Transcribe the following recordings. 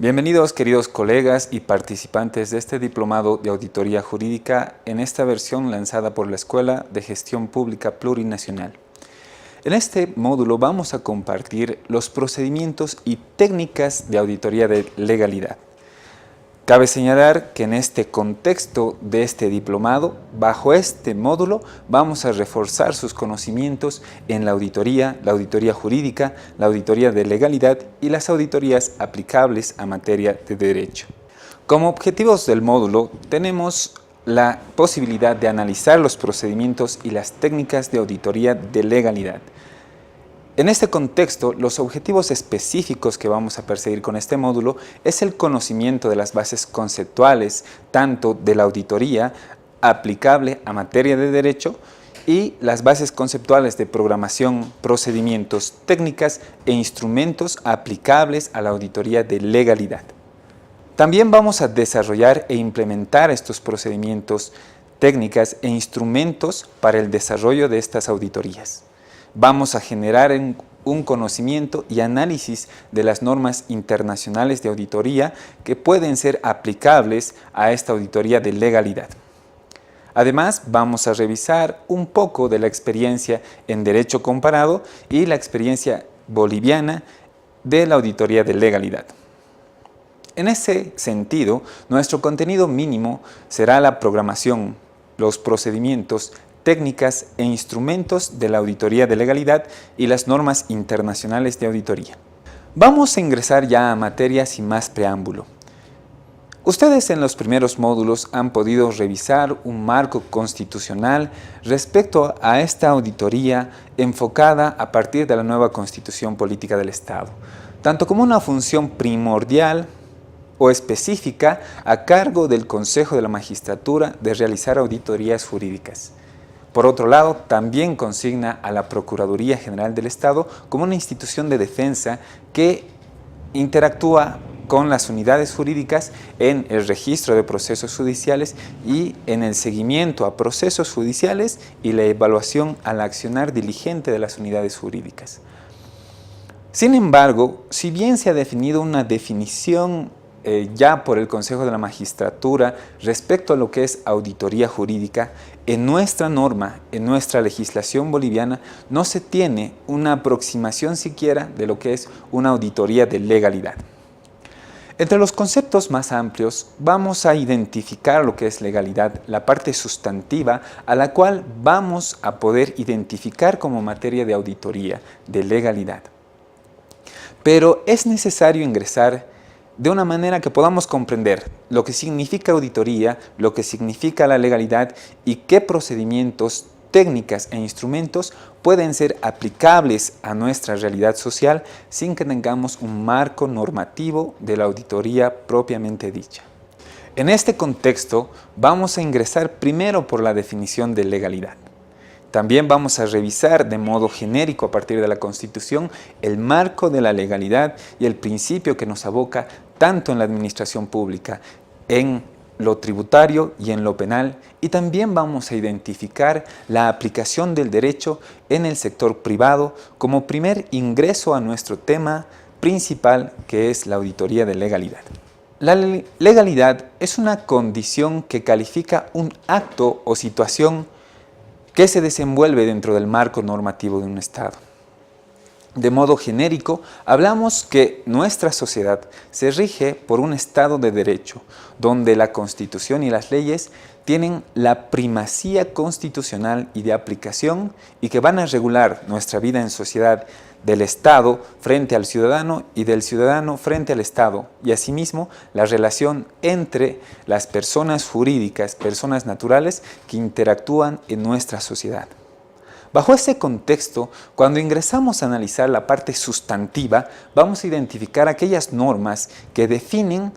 Bienvenidos, queridos colegas y participantes de este diplomado de auditoría jurídica en esta versión lanzada por la Escuela de Gestión Pública Plurinacional. En este módulo vamos a compartir los procedimientos y técnicas de auditoría de legalidad. Cabe señalar que en este contexto de este diplomado, bajo este módulo, vamos a reforzar sus conocimientos en la auditoría jurídica, la auditoría de legalidad y las auditorías aplicables a materia de derecho. Como objetivos del módulo, tenemos la posibilidad de analizar los procedimientos y las técnicas de auditoría de legalidad. En este contexto, los objetivos específicos que vamos a perseguir con este módulo es el conocimiento de las bases conceptuales, tanto de la auditoría aplicable a materia de derecho y las bases conceptuales de programación, procedimientos, técnicas e instrumentos aplicables a la auditoría de legalidad. También vamos a desarrollar e implementar estos procedimientos, técnicas e instrumentos para el desarrollo de estas auditorías. Vamos a generar un conocimiento y análisis de las normas internacionales de auditoría que pueden ser aplicables a esta auditoría de legalidad. Además, vamos a revisar un poco de la experiencia en derecho comparado y la experiencia boliviana de la auditoría de legalidad. En ese sentido, nuestro contenido mínimo será la programación, los procedimientos, técnicas e instrumentos de la auditoría de legalidad y las normas internacionales de auditoría. Vamos a ingresar ya a materia sin más preámbulo. Ustedes en los primeros módulos han podido revisar un marco constitucional respecto a esta auditoría enfocada a partir de la nueva Constitución Política del Estado, tanto como una función primordial o específica a cargo del Consejo de la Magistratura de realizar auditorías jurídicas. Por otro lado, también consigna a la Procuraduría General del Estado como una institución de defensa que interactúa con las unidades jurídicas en el registro de procesos judiciales y en el seguimiento a procesos judiciales y la evaluación al accionar diligente de las unidades jurídicas. Sin embargo, si bien se ha definido una definición ya por el Consejo de la Magistratura respecto a lo que es auditoría jurídica, en nuestra norma, en nuestra legislación boliviana, no se tiene una aproximación siquiera de lo que es una auditoría de legalidad. Entre los conceptos más amplios, vamos a identificar lo que es legalidad, la parte sustantiva a la cual vamos a poder identificar como materia de auditoría de legalidad. Pero es necesario ingresar de una manera que podamos comprender lo que significa auditoría, lo que significa la legalidad y qué procedimientos, técnicas e instrumentos pueden ser aplicables a nuestra realidad social sin que tengamos un marco normativo de la auditoría propiamente dicha. En este contexto vamos a ingresar primero por la definición de legalidad. También vamos a revisar de modo genérico a partir de la Constitución el marco de la legalidad y el principio que nos aboca tanto en la administración pública, en lo tributario y en lo penal, y también vamos a identificar la aplicación del derecho en el sector privado como primer ingreso a nuestro tema principal, que es la auditoría de legalidad. La legalidad es una condición que califica un acto o situación que se desenvuelve dentro del marco normativo de un Estado. De modo genérico, hablamos que nuestra sociedad se rige por un Estado de Derecho, donde la Constitución y las leyes tienen la primacía constitucional y de aplicación y que van a regular nuestra vida en sociedad del Estado frente al ciudadano y del ciudadano frente al Estado, y asimismo la relación entre las personas jurídicas, personas naturales que interactúan en nuestra sociedad. Bajo ese contexto, cuando ingresamos a analizar la parte sustantiva, vamos a identificar aquellas normas que definen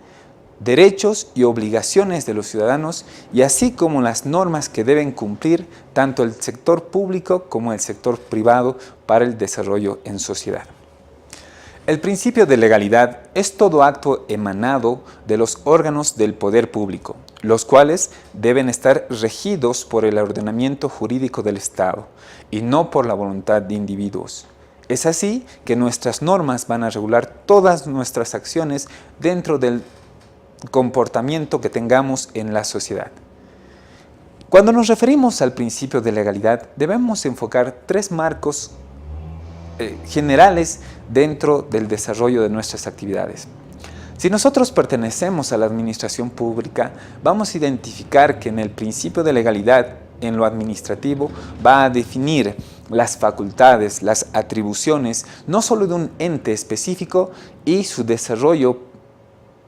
derechos y obligaciones de los ciudadanos y así como las normas que deben cumplir tanto el sector público como el sector privado para el desarrollo en sociedad. El principio de legalidad es todo acto emanado de los órganos del poder público, los cuales deben estar regidos por el ordenamiento jurídico del Estado y no por la voluntad de individuos. Es así que nuestras normas van a regular todas nuestras acciones dentro del comportamiento que tengamos en la sociedad. Cuando nos referimos al principio de legalidad, debemos enfocar tres marcos generales dentro del desarrollo de nuestras actividades. Si nosotros pertenecemos a la administración pública, vamos a identificar que en el principio de legalidad, en lo administrativo, va a definir las facultades, las atribuciones, no solo de un ente específico y su desarrollo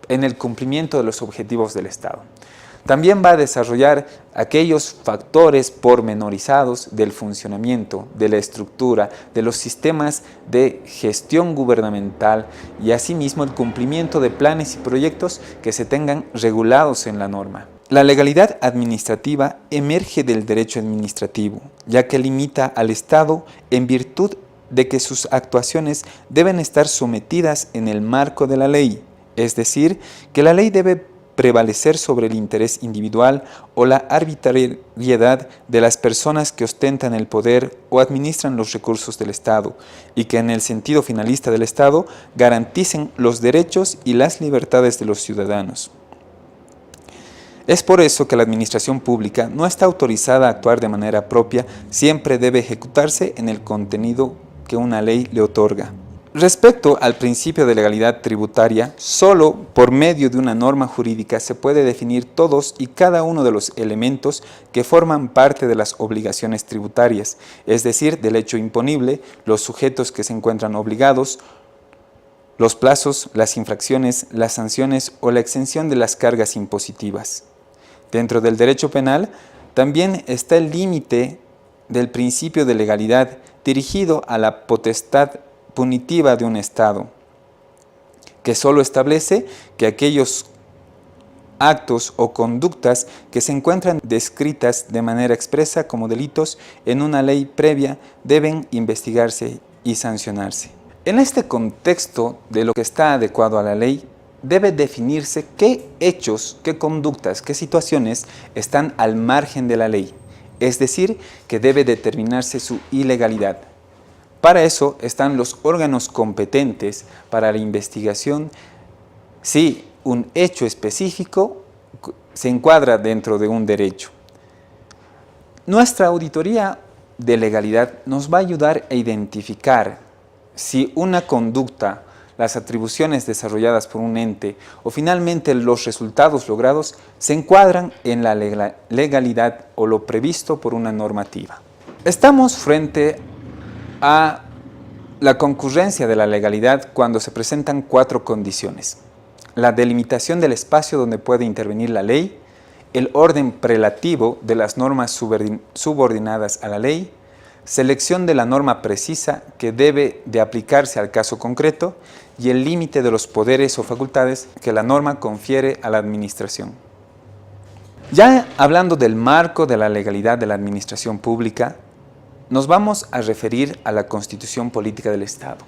en el cumplimiento de los objetivos del Estado. También va a desarrollar aquellos factores pormenorizados del funcionamiento, de la estructura, de los sistemas de gestión gubernamental y asimismo el cumplimiento de planes y proyectos que se tengan regulados en la norma. La legalidad administrativa emerge del derecho administrativo, ya que limita al Estado en virtud de que sus actuaciones deben estar sometidas en el marco de la ley, es decir, que la ley debe prevalecer sobre el interés individual o la arbitrariedad de las personas que ostentan el poder o administran los recursos del Estado y que en el sentido finalista del Estado garanticen los derechos y las libertades de los ciudadanos. Es por eso que la administración pública no está autorizada a actuar de manera propia, siempre debe ejecutarse en el contenido que una ley le otorga. Respecto al principio de legalidad tributaria, solo por medio de una norma jurídica se puede definir todos y cada uno de los elementos que forman parte de las obligaciones tributarias, es decir, del hecho imponible, los sujetos que se encuentran obligados, los plazos, las infracciones, las sanciones o la exención de las cargas impositivas. Dentro del derecho penal también está el límite del principio de legalidad dirigido a la potestad punitiva de un Estado, que solo establece que aquellos actos o conductas que se encuentran descritas de manera expresa como delitos en una ley previa deben investigarse y sancionarse. En este contexto de lo que está adecuado a la ley, debe definirse qué hechos, qué conductas, qué situaciones están al margen de la ley, es decir, que debe determinarse su ilegalidad. Para eso están los órganos competentes para la investigación si un hecho específico se encuadra dentro de un derecho. Nuestra auditoría de legalidad nos va a ayudar a identificar si una conducta, las atribuciones desarrolladas por un ente o finalmente los resultados logrados se encuadran en la legalidad o lo previsto por una normativa. Estamos frente a la concurrencia de la legalidad cuando se presentan cuatro condiciones: la delimitación del espacio donde puede intervenir la ley, el orden prelativo de las normas subordinadas a la ley, selección de la norma precisa que debe de aplicarse al caso concreto y el límite de los poderes o facultades que la norma confiere a la administración. Ya hablando del marco de la legalidad de la administración pública, nos vamos a referir a la Constitución Política del Estado.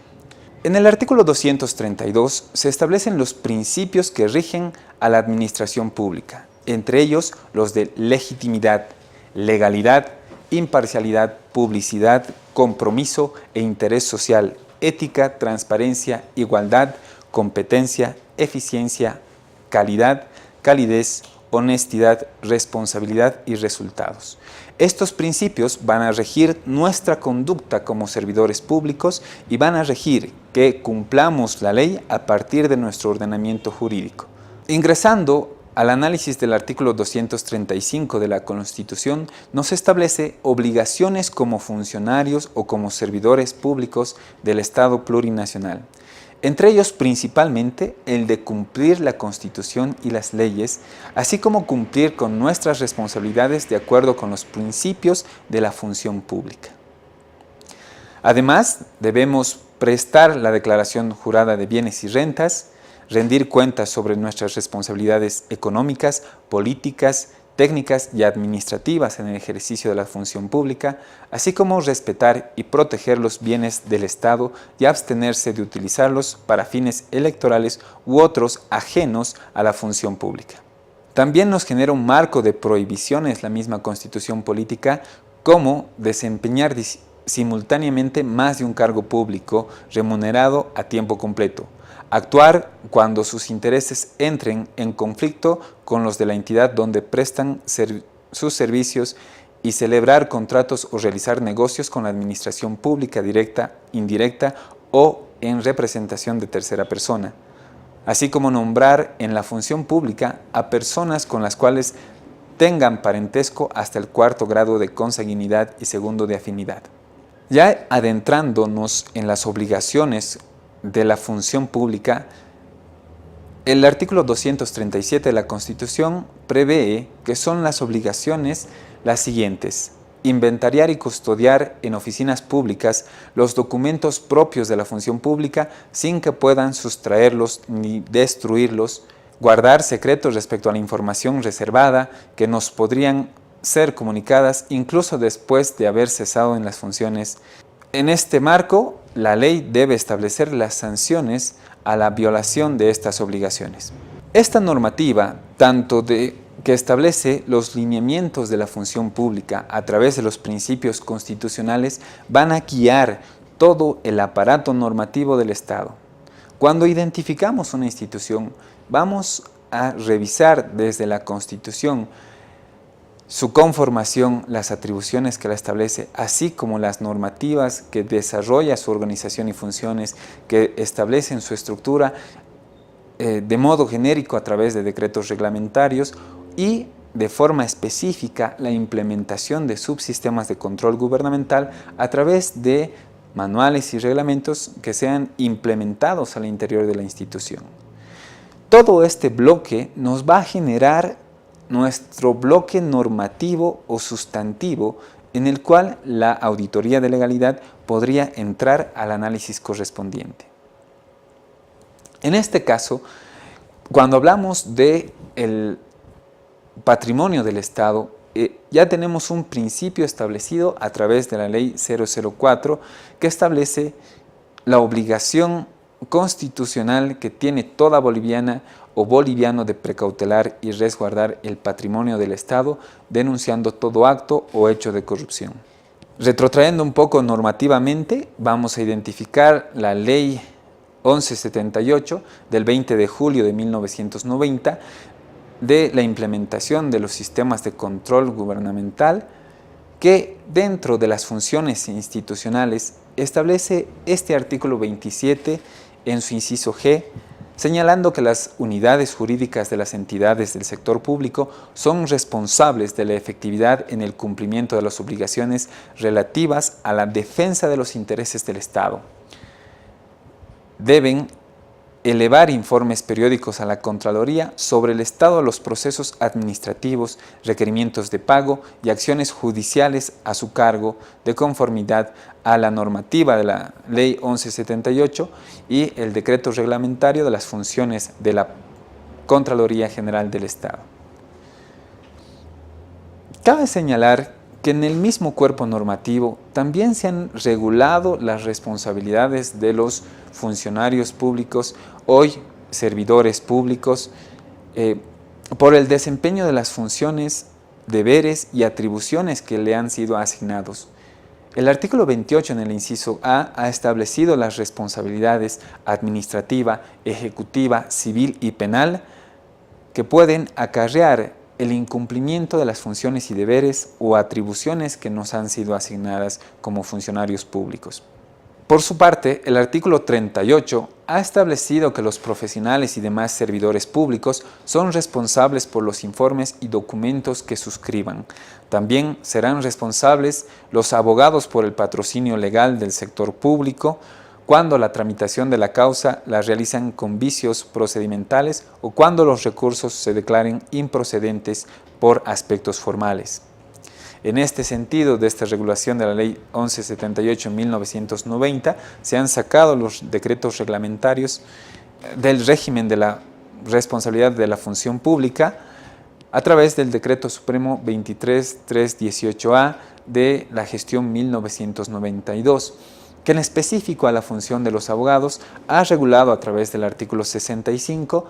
En el artículo 232 se establecen los principios que rigen a la administración pública, entre ellos los de legitimidad, legalidad, imparcialidad, publicidad, compromiso e interés social, ética, transparencia, igualdad, competencia, eficiencia, calidad, calidez, honestidad, responsabilidad y resultados. Estos principios van a regir nuestra conducta como servidores públicos y van a regir que cumplamos la ley a partir de nuestro ordenamiento jurídico. Ingresando al análisis del artículo 235 de la Constitución, nos establece obligaciones como funcionarios o como servidores públicos del Estado plurinacional. Entre ellos principalmente el de cumplir la Constitución y las leyes, así como cumplir con nuestras responsabilidades de acuerdo con los principios de la función pública. Además, debemos prestar la declaración jurada de bienes y rentas, rendir cuentas sobre nuestras responsabilidades económicas, políticas, técnicas y administrativas en el ejercicio de la función pública, así como respetar y proteger los bienes del Estado y abstenerse de utilizarlos para fines electorales u otros ajenos a la función pública. También nos genera un marco de prohibiciones la misma Constitución Política, como desempeñar simultáneamente más de un cargo público remunerado a tiempo completo. Actuar cuando sus intereses entren en conflicto con los de la entidad donde prestan sus servicios y celebrar contratos o realizar negocios con la administración pública directa, indirecta o en representación de tercera persona, así como nombrar en la función pública a personas con las cuales tengan parentesco hasta el 4º grado de consanguinidad y 2º de afinidad. Ya adentrándonos en las obligaciones de la función pública, el artículo 237 de la Constitución prevé que son las obligaciones las siguientes: inventariar y custodiar en oficinas públicas los documentos propios de la función pública sin que puedan sustraerlos ni destruirlos, guardar secretos respecto a la información reservada que nos podrían ser comunicadas incluso después de haber cesado en las funciones. En este marco, la ley debe establecer las sanciones a la violación de estas obligaciones. Esta normativa, tanto que establece los lineamientos de la función pública a través de los principios constitucionales, van a guiar todo el aparato normativo del Estado. Cuando identificamos una institución, vamos a revisar desde la Constitución su conformación, las atribuciones que la establece, así como las normativas que desarrolla su organización y funciones, que establecen su estructura de modo genérico a través de decretos reglamentarios y de forma específica la implementación de subsistemas de control gubernamental a través de manuales y reglamentos que sean implementados al interior de la institución. Todo este bloque nos va a generar nuestro bloque normativo o sustantivo en el cual la auditoría de legalidad podría entrar al análisis correspondiente. En este caso, cuando hablamos del patrimonio del Estado, ya tenemos un principio establecido a través de la Ley 004 que establece la obligación constitucional que tiene toda boliviana o boliviano de precautelar y resguardar el patrimonio del Estado, denunciando todo acto o hecho de corrupción. Retrotrayendo un poco normativamente, vamos a identificar la Ley 1178 del 20 de julio de 1990 de la implementación de los sistemas de control gubernamental, que dentro de las funciones institucionales establece este artículo 27 en su inciso G, señalando que las unidades jurídicas de las entidades del sector público son responsables de la efectividad en el cumplimiento de las obligaciones relativas a la defensa de los intereses del Estado. Deben elevar informes periódicos a la Contraloría sobre el estado de los procesos administrativos, requerimientos de pago y acciones judiciales a su cargo de conformidad a la normativa de la Ley 1178 y el decreto reglamentario de las funciones de la Contraloría General del Estado. Cabe señalar que en el mismo cuerpo normativo también se han regulado las responsabilidades de los funcionarios públicos, hoy servidores públicos, por el desempeño de las funciones, deberes y atribuciones que le han sido asignados. El artículo 28 en el inciso A ha establecido las responsabilidades administrativa, ejecutiva, civil y penal que pueden acarrear el incumplimiento de las funciones y deberes o atribuciones que nos han sido asignadas como funcionarios públicos. Por su parte, el artículo 38 ha establecido que los profesionales y demás servidores públicos son responsables por los informes y documentos que suscriban. También serán responsables los abogados por el patrocinio legal del sector público, cuando la tramitación de la causa la realizan con vicios procedimentales o cuando los recursos se declaren improcedentes por aspectos formales. En este sentido, de esta regulación de la Ley 1178 en 1990, se han sacado los decretos reglamentarios del régimen de la responsabilidad de la función pública a través del Decreto Supremo 23318A de la gestión 1992. Que en específico a la función de los abogados ha regulado a través del artículo 65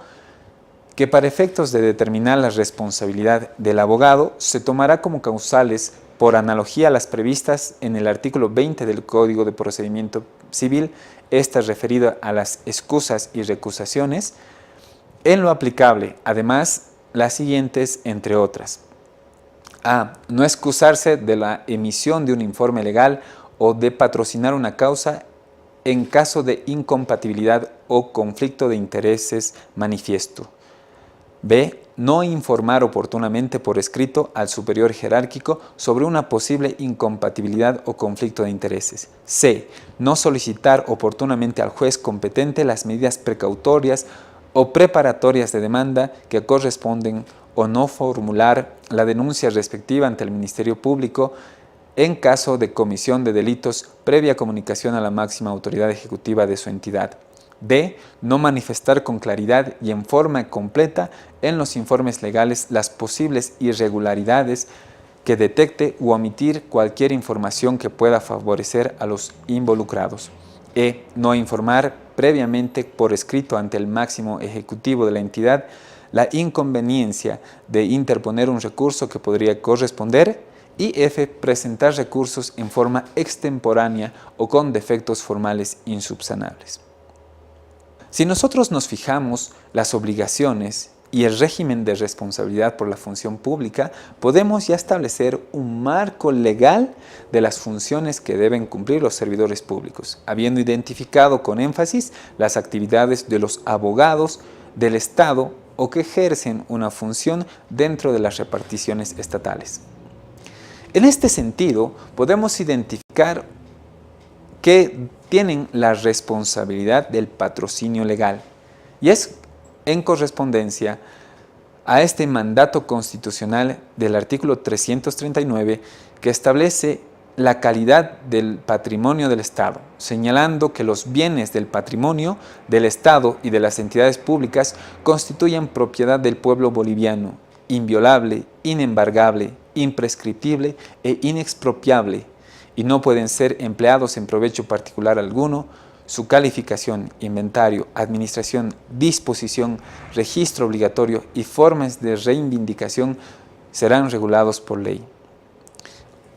que para efectos de determinar la responsabilidad del abogado se tomará como causales, por analogía a las previstas en el artículo 20 del Código de Procedimiento Civil, esta referida a las excusas y recusaciones, en lo aplicable, además, las siguientes, entre otras. A. No excusarse de la emisión de un informe legal o de patrocinar una causa en caso de incompatibilidad o conflicto de intereses manifiesto. B. No informar oportunamente por escrito al superior jerárquico sobre una posible incompatibilidad o conflicto de intereses. C. No solicitar oportunamente al juez competente las medidas precautorias o preparatorias de demanda que corresponden, o no formular la denuncia respectiva ante el Ministerio Público en caso de comisión de delitos previa comunicación a la máxima autoridad ejecutiva de su entidad. D. No manifestar con claridad y en forma completa en los informes legales las posibles irregularidades que detecte u omitir cualquier información que pueda favorecer a los involucrados. E. No informar previamente por escrito ante el máximo ejecutivo de la entidad la inconveniencia de interponer un recurso que podría corresponder. Y F. Presentar recursos en forma extemporánea o con defectos formales insubsanables. Si nosotros nos fijamos las obligaciones y el régimen de responsabilidad por la función pública, podemos ya establecer un marco legal de las funciones que deben cumplir los servidores públicos, habiendo identificado con énfasis las actividades de los abogados del Estado o que ejercen una función dentro de las reparticiones estatales. En este sentido, podemos identificar que tienen la responsabilidad del patrocinio legal, y es en correspondencia a este mandato constitucional del artículo 339 que establece la calidad del patrimonio del Estado, señalando que los bienes del patrimonio del Estado y de las entidades públicas constituyen propiedad del pueblo boliviano, inviolable, inembargable, imprescriptible e inexpropiable, y no pueden ser empleados en provecho particular alguno. Su calificación, inventario, administración, disposición, registro obligatorio y formas de reivindicación serán regulados por ley.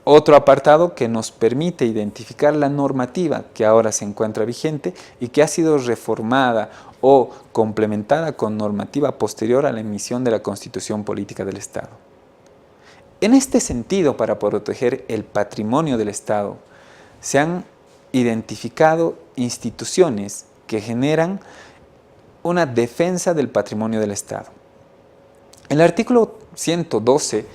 Otro apartado que nos permite identificar la normativa que ahora se encuentra vigente y que ha sido reformada o complementada con normativa posterior a la emisión de la Constitución Política del Estado. En este sentido, para proteger el patrimonio del Estado, se han identificado instituciones que generan una defensa del patrimonio del Estado. El artículo 112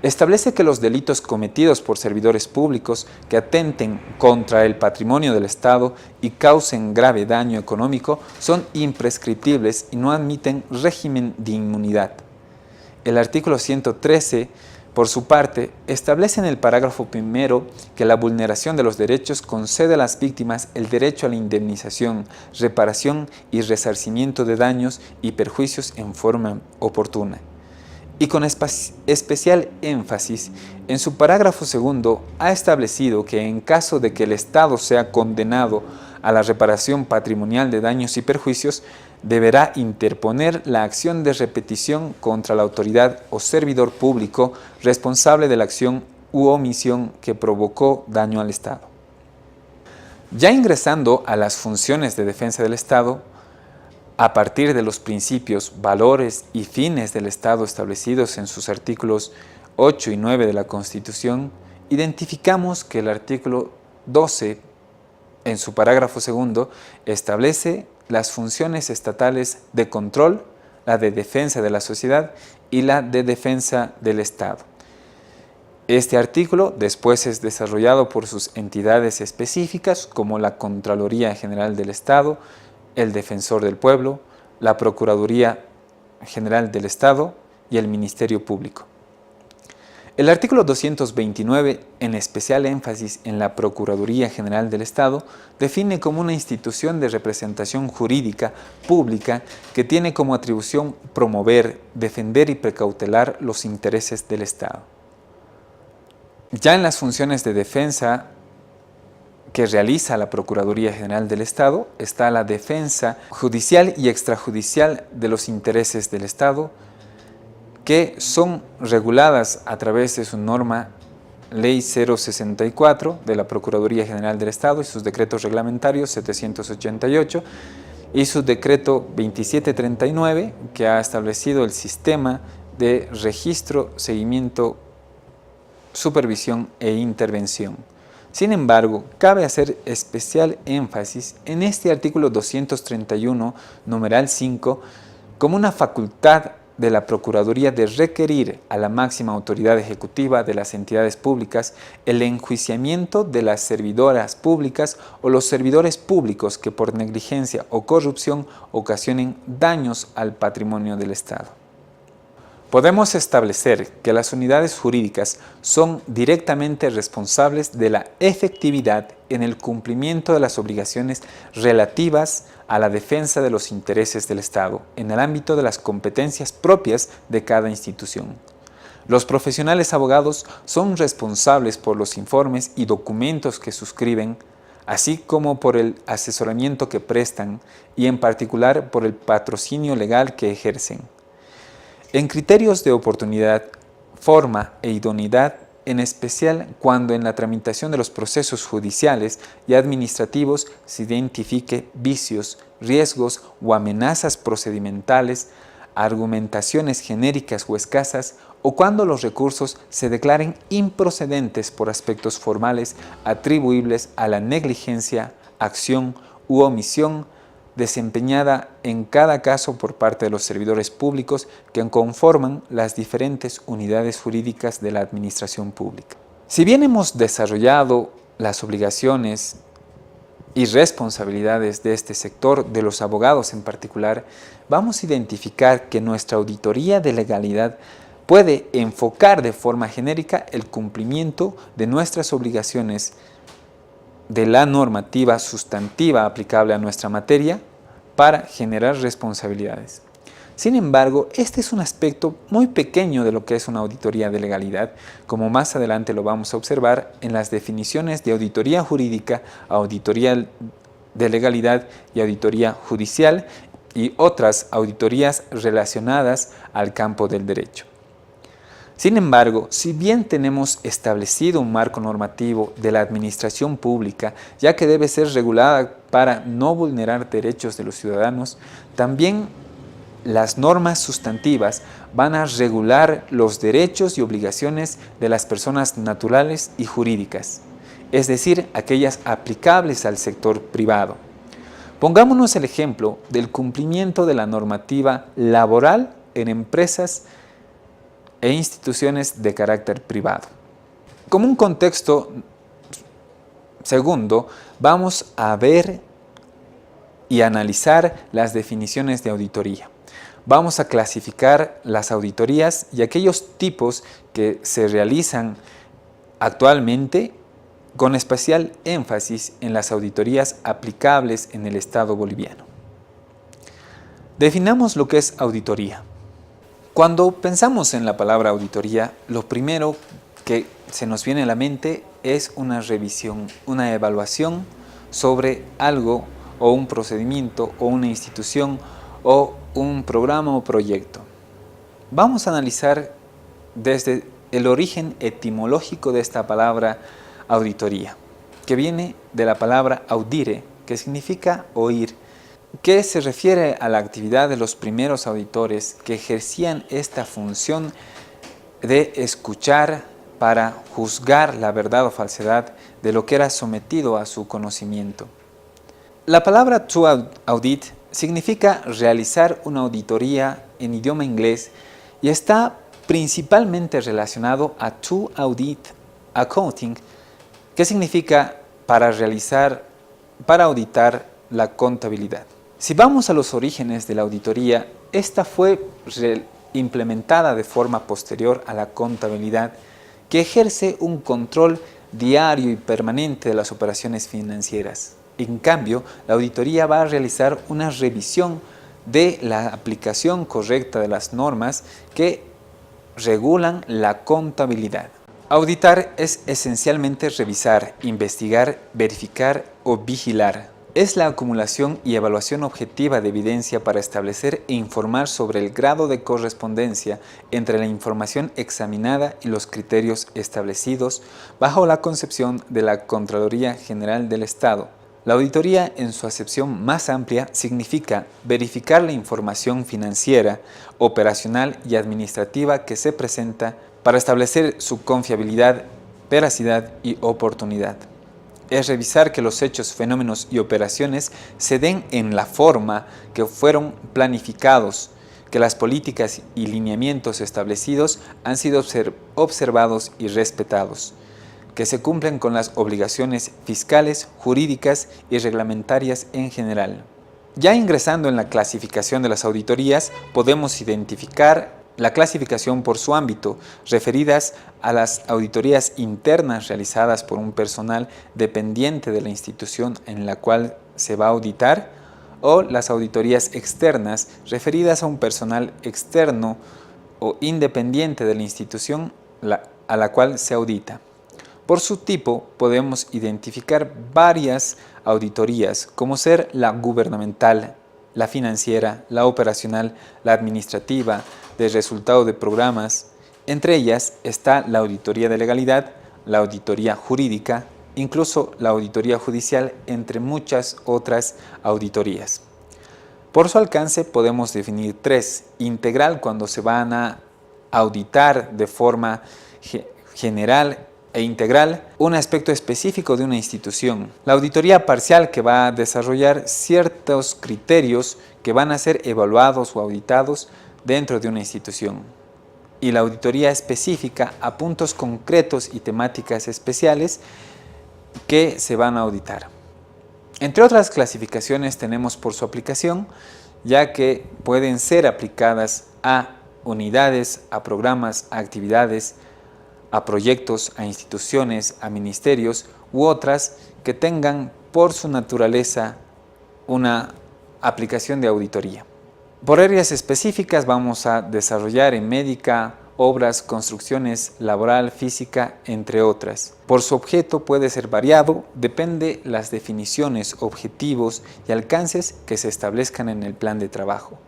establece que los delitos cometidos por servidores públicos que atenten contra el patrimonio del Estado y causen grave daño económico son imprescriptibles y no admiten régimen de inmunidad. El artículo 113, por su parte, establece en el parágrafo primero que la vulneración de los derechos concede a las víctimas el derecho a la indemnización, reparación y resarcimiento de daños y perjuicios en forma oportuna. Y con especial énfasis, en su parágrafo segundo ha establecido que en caso de que el Estado sea condenado a la reparación patrimonial de daños y perjuicios, deberá interponer la acción de repetición contra la autoridad o servidor público responsable de la acción u omisión que provocó daño al Estado. Ya ingresando a las funciones de defensa del Estado, a partir de los principios, valores y fines del Estado establecidos en sus artículos 8 y 9 de la Constitución, identificamos que el artículo 12, en su parágrafo segundo, establece las funciones estatales de control, la de defensa de la sociedad y la de defensa del Estado. Este artículo después es desarrollado por sus entidades específicas como la Contraloría General del Estado, el Defensor del Pueblo, la Procuraduría General del Estado y el Ministerio Público. El artículo 229, en especial énfasis en la Procuraduría General del Estado, define como una institución de representación jurídica pública que tiene como atribución promover, defender y precautelar los intereses del Estado. Ya en las funciones de defensa que realiza la Procuraduría General del Estado está la defensa judicial y extrajudicial de los intereses del Estado, que son reguladas a través de su norma Ley 064 de la Procuraduría General del Estado y sus decretos reglamentarios 788 y su decreto 2739, que ha establecido el sistema de registro, seguimiento, supervisión e intervención. Sin embargo, cabe hacer especial énfasis en este artículo 231, numeral 5, como una facultad de la Procuraduría de requerir a la máxima autoridad ejecutiva de las entidades públicas el enjuiciamiento de las servidoras públicas o los servidores públicos que por negligencia o corrupción ocasionen daños al patrimonio del Estado. Podemos establecer que las unidades jurídicas son directamente responsables de la efectividad en el cumplimiento de las obligaciones relativas a la defensa de los intereses del Estado en el ámbito de las competencias propias de cada institución. Los profesionales abogados son responsables por los informes y documentos que suscriben, así como por el asesoramiento que prestan y en particular por el patrocinio legal que ejercen. En criterios de oportunidad, forma e idoneidad, en especial cuando en la tramitación de los procesos judiciales y administrativos se identifique vicios, riesgos o amenazas procedimentales, argumentaciones genéricas o escasas, o cuando los recursos se declaren improcedentes por aspectos formales atribuibles a la negligencia, acción u omisión desempeñada en cada caso por parte de los servidores públicos que conforman las diferentes unidades jurídicas de la administración pública. Si bien hemos desarrollado las obligaciones y responsabilidades de este sector, de los abogados en particular, vamos a identificar que nuestra auditoría de legalidad puede enfocar de forma genérica el cumplimiento de nuestras obligaciones de la normativa sustantiva aplicable a nuestra materia para generar responsabilidades. Sin embargo, este es un aspecto muy pequeño de lo que es una auditoría de legalidad, como más adelante lo vamos a observar en las definiciones de auditoría jurídica, auditoría de legalidad y auditoría judicial y otras auditorías relacionadas al campo del derecho. Sin embargo, si bien tenemos establecido un marco normativo de la administración pública, ya que debe ser regulada para no vulnerar derechos de los ciudadanos, también las normas sustantivas van a regular los derechos y obligaciones de las personas naturales y jurídicas, es decir, aquellas aplicables al sector privado. Pongámonos el ejemplo del cumplimiento de la normativa laboral en empresas e instituciones de carácter privado. Como un contexto segundo, vamos a ver y analizar las definiciones de auditoría. Vamos a clasificar las auditorías y aquellos tipos que se realizan actualmente, con especial énfasis en las auditorías aplicables en el Estado boliviano. Definamos lo que es auditoría. Cuando pensamos en la palabra auditoría, lo primero que se nos viene a la mente es una revisión, una evaluación sobre algo o un procedimiento o una institución o un programa o proyecto. Vamos a analizar desde el origen etimológico de esta palabra auditoría, que viene de la palabra audire, que significa oír, que se refiere a la actividad de los primeros auditores que ejercían esta función de escuchar para juzgar la verdad o falsedad de lo que era sometido a su conocimiento. La palabra to audit significa realizar una auditoría en idioma inglés y está principalmente relacionado a to audit accounting, que significa para auditar la contabilidad. Si vamos a los orígenes de la auditoría, esta fue implementada de forma posterior a la contabilidad, que ejerce un control diario y permanente de las operaciones financieras. En cambio, la auditoría va a realizar una revisión de la aplicación correcta de las normas que regulan la contabilidad. Auditar es esencialmente revisar, investigar, verificar o vigilar. Es la acumulación y evaluación objetiva de evidencia para establecer e informar sobre el grado de correspondencia entre la información examinada y los criterios establecidos bajo la concepción de la Contraloría General del Estado. La auditoría, en su acepción más amplia, significa verificar la información financiera, operacional y administrativa que se presenta para establecer su confiabilidad, veracidad y oportunidad. Es revisar que los hechos, fenómenos y operaciones se den en la forma que fueron planificados, que las políticas y lineamientos establecidos han sido observados y respetados, que se cumplen con las obligaciones fiscales, jurídicas y reglamentarias en general. Ya ingresando en la clasificación de las auditorías, podemos identificar la clasificación por su ámbito, referidas a las auditorías internas realizadas por un personal dependiente de la institución en la cual se va a auditar, o las auditorías externas, referidas a un personal externo o independiente de la institución a la cual se audita. Por su tipo, podemos identificar varias auditorías, como ser la gubernamental, la financiera, la operacional, la administrativa, de resultado de programas. Entre ellas está la auditoría de legalidad, la auditoría jurídica, incluso la auditoría judicial, entre muchas otras auditorías. Por su alcance podemos definir tres: integral, cuando se van a auditar de forma general e integral un aspecto específico de una institución. La auditoría parcial, que va a desarrollar ciertos criterios que van a ser evaluados o auditados dentro de una institución. Y la auditoría específica, a puntos concretos y temáticas especiales que se van a auditar. Entre otras clasificaciones tenemos por su aplicación, ya que pueden ser aplicadas a unidades, a programas, a actividades, a proyectos, a instituciones, a ministerios u otras que tengan por su naturaleza una aplicación de auditoría. Por áreas específicas vamos a desarrollar en médica, obras, construcciones, laboral, física, entre otras. Por su objeto puede ser variado, depende las definiciones, objetivos y alcances que se establezcan en el plan de trabajo.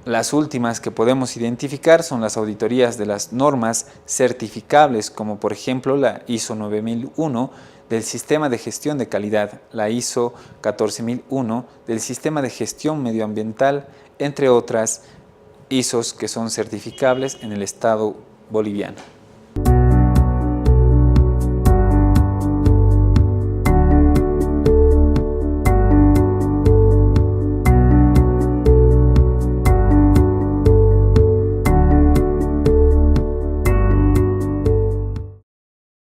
Las últimas que podemos identificar son las auditorías de las normas certificables, como por ejemplo la ISO 9001 del Sistema de Gestión de Calidad, la ISO 14001 del Sistema de Gestión Medioambiental, entre otras ISOs que son certificables en el Estado boliviano.